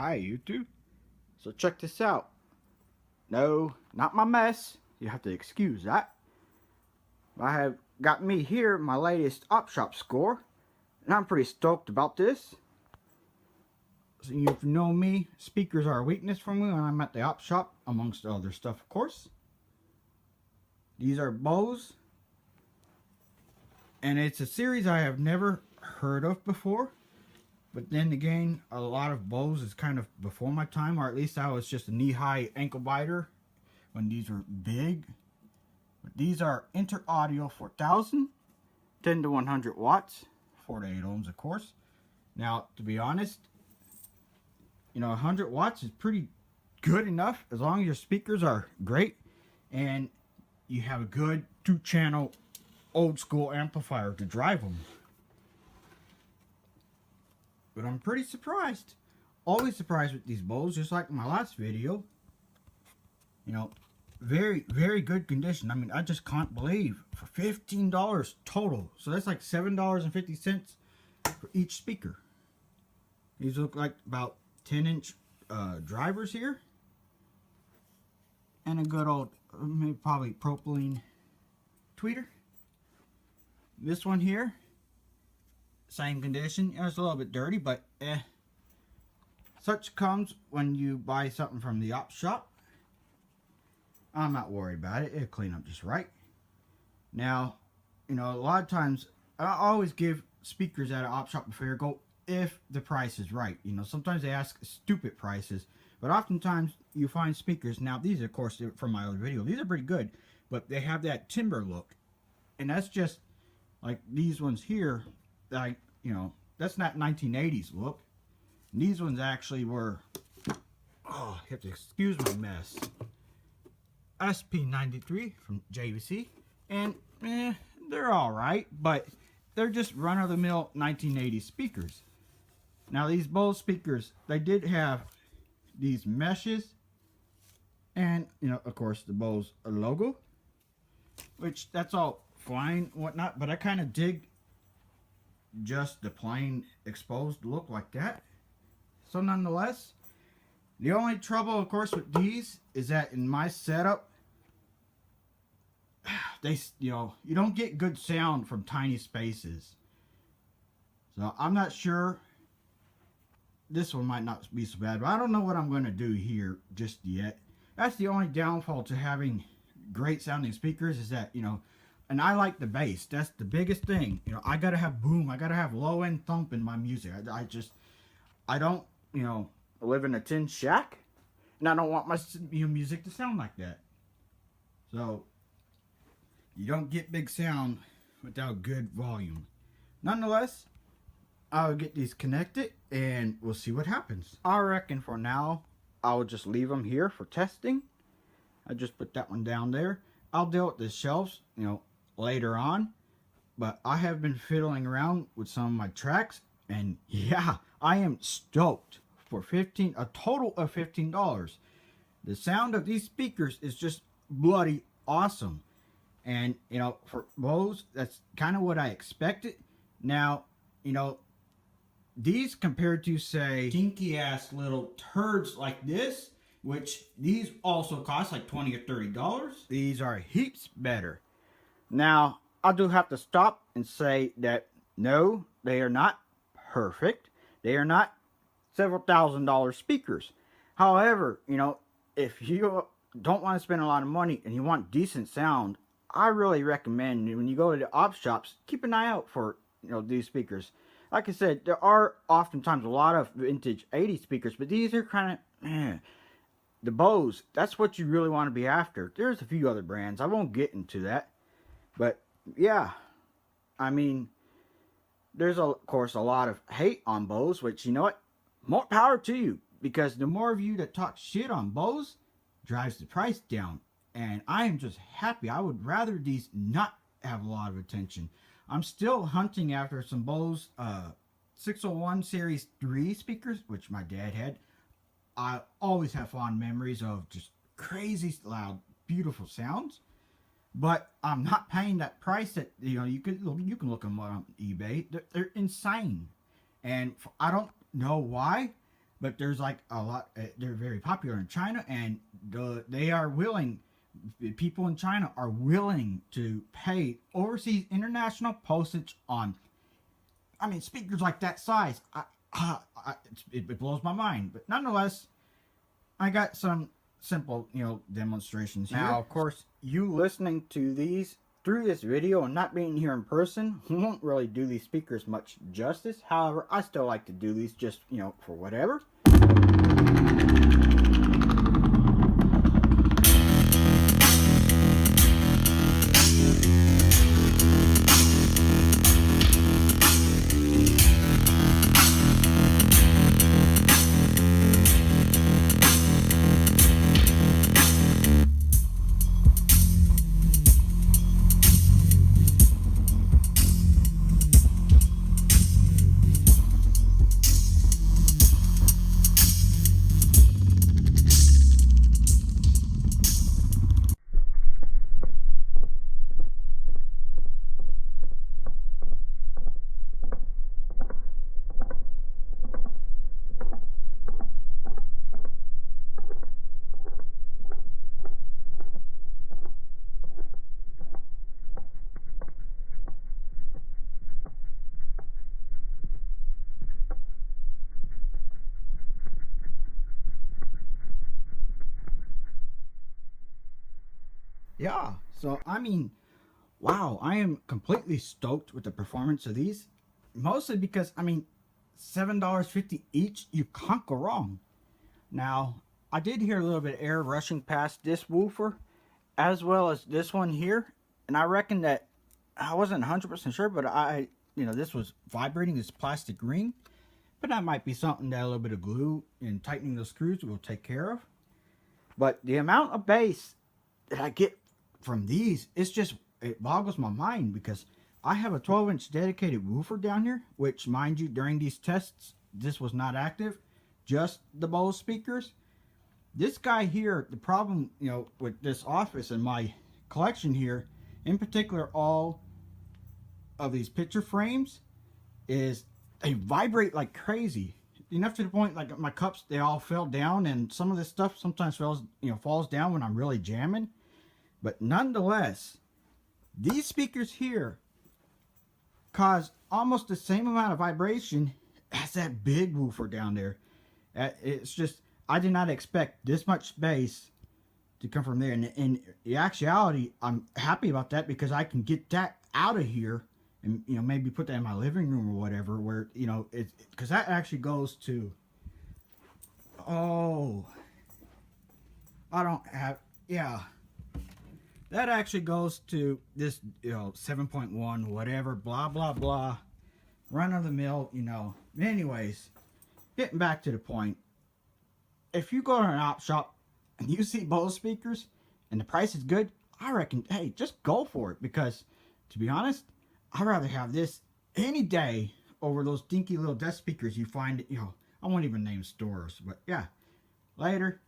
Hi YouTube. So check this out. No, not my mess. You have to excuse that. I have got me here my latest op shop score, and I'm pretty stoked about this. So you've known me, speakers are a weakness for me when I'm at the op shop, amongst other stuff of course. These are BOSE, and it's a series I have never heard of before. But then again, a lot of BOSE is kind of before my time, or at least I was just a knee-high ankle biter when these were big. But these are Interaudio 4000, 10 to 100 watts, 4 to 8 ohms of course. Now, to be honest, you know, 100 watts is pretty good enough as long as your speakers are great and you have a good 2-channel old school amplifier to drive them. But I'm pretty surprised. Always surprised with these BOSE, just like in my last video. You know, very, very good condition. I mean, I just can't believe for $15 total. So that's like $7.50 for each speaker. These look like about 10-inch drivers here. And a good old, maybe probably propylene tweeter. This one here, same condition. It's a little bit dirty, but such comes when you buy something from the op shop. I'm not worried about it. It'll clean up just right. Now, you know, a lot of times I always give speakers at an op shop a fair go if the price is right. You know, sometimes they ask stupid prices, but oftentimes you find speakers. Now, these, of course, from my other video, these are pretty good, but they have that timber look, and that's just like these ones here. Like, you know, that's not 1980s look. And these ones actually were, oh, you have to excuse my mess, SP93 from JVC, and they're alright, but they're just run-of-the-mill 1980s speakers. Now these BOSE speakers, they did have these meshes, and, you know, of course the BOSE logo, which that's all fine, whatnot, but I kind of dig just the plain exposed look like that. So nonetheless, the only trouble of course with these is that in my setup, they, you know, you don't get good sound from tiny spaces. So I'm not sure. This one might not be so bad, but I don't know what I'm going to do here just yet. That's the only downfall to having great sounding speakers, is that, you know, and I like the bass. That's the biggest thing. You know, I gotta have boom. I gotta have low end thump in my music. I don't, you know, live in a tin shack, and I don't want my, you know, music to sound like that. So you don't get big sound without good volume. Nonetheless, I'll get these connected and we'll see what happens. I reckon for now I'll just leave them here for testing. I just put that one down there. I'll deal with the shelves, you know, later on, but I have been fiddling around with some of my tracks, and yeah, I am stoked for a total of $15. The sound of these speakers is just bloody awesome, and you know, for BOSE, that's kind of what I expected. Now, you know, these compared to say dinky ass little turds like this, which these also cost like $20 or $30, these are heaps better. Now, I do have to stop and say that no, they are not perfect. They are not several $1,000 speakers. However, you know, if you don't want to spend a lot of money and you want decent sound, I really recommend when you go to the op shops, keep an eye out for, you know, these speakers. Like I said, there are oftentimes a lot of vintage 80s speakers, but these are kind of, the BOSE, that's what you really want to be after. There's a few other brands. I won't get into that. But, yeah. I mean, there's, of course, a lot of hate on BOSE, which, you know what? More power to you. Because the more of you that talk shit on BOSE drives the price down. And I am just happy. I would rather these not have a lot of attention. I'm still hunting after some BOSE 601 Series 3 speakers, which my dad had. I always have fond memories of just crazy loud, beautiful sounds. But I'm not paying that price that, you know, you can look them on eBay. They're insane. And I don't know why. but there's like a lot. They're very popular in China, and they are willing. People in China are willing to pay overseas international postage on. I mean, speakers like that size. It blows my mind, but nonetheless, I got some simple, demonstrations here. Now, of course, you listening to these through this video and not being here in person won't really do these speakers much justice. However, I still like to do these just, for whatever. Yeah, so I mean, wow, I am completely stoked with the performance of these. Mostly because, I mean, $7.50 each, you can't go wrong. Now, I did hear a little bit of air rushing past this woofer, as well as this one here. And I reckon that, I wasn't 100% sure, but this was vibrating, this plastic ring. But that might be something that a little bit of glue and tightening those screws will take care of. But the amount of bass that I get from these, it boggles my mind, because I have a 12-inch dedicated woofer down here, which, mind you, during these tests, this was not active, just the BOSE speakers. This guy here, the problem, with this office and my collection here, in particular, all of these picture frames, is they vibrate like crazy. Enough to the point, like my cups, they all fell down, and some of this stuff sometimes falls down when I'm really jamming. But nonetheless, these speakers here cause almost the same amount of vibration as that big woofer down there. It's just, I did not expect this much bass to come from there. And in actuality, I'm happy about that, because I can get that out of here and, maybe put that in my living room or whatever, where, because that actually goes to, that actually goes to this, 7.1, whatever, blah, blah, blah, run of the mill, Anyways, getting back to the point. If you go to an op shop and you see BOSE speakers and the price is good, I reckon, hey, just go for it. Because, to be honest, I'd rather have this any day over those dinky little desk speakers you find, I won't even name stores. But, yeah, later.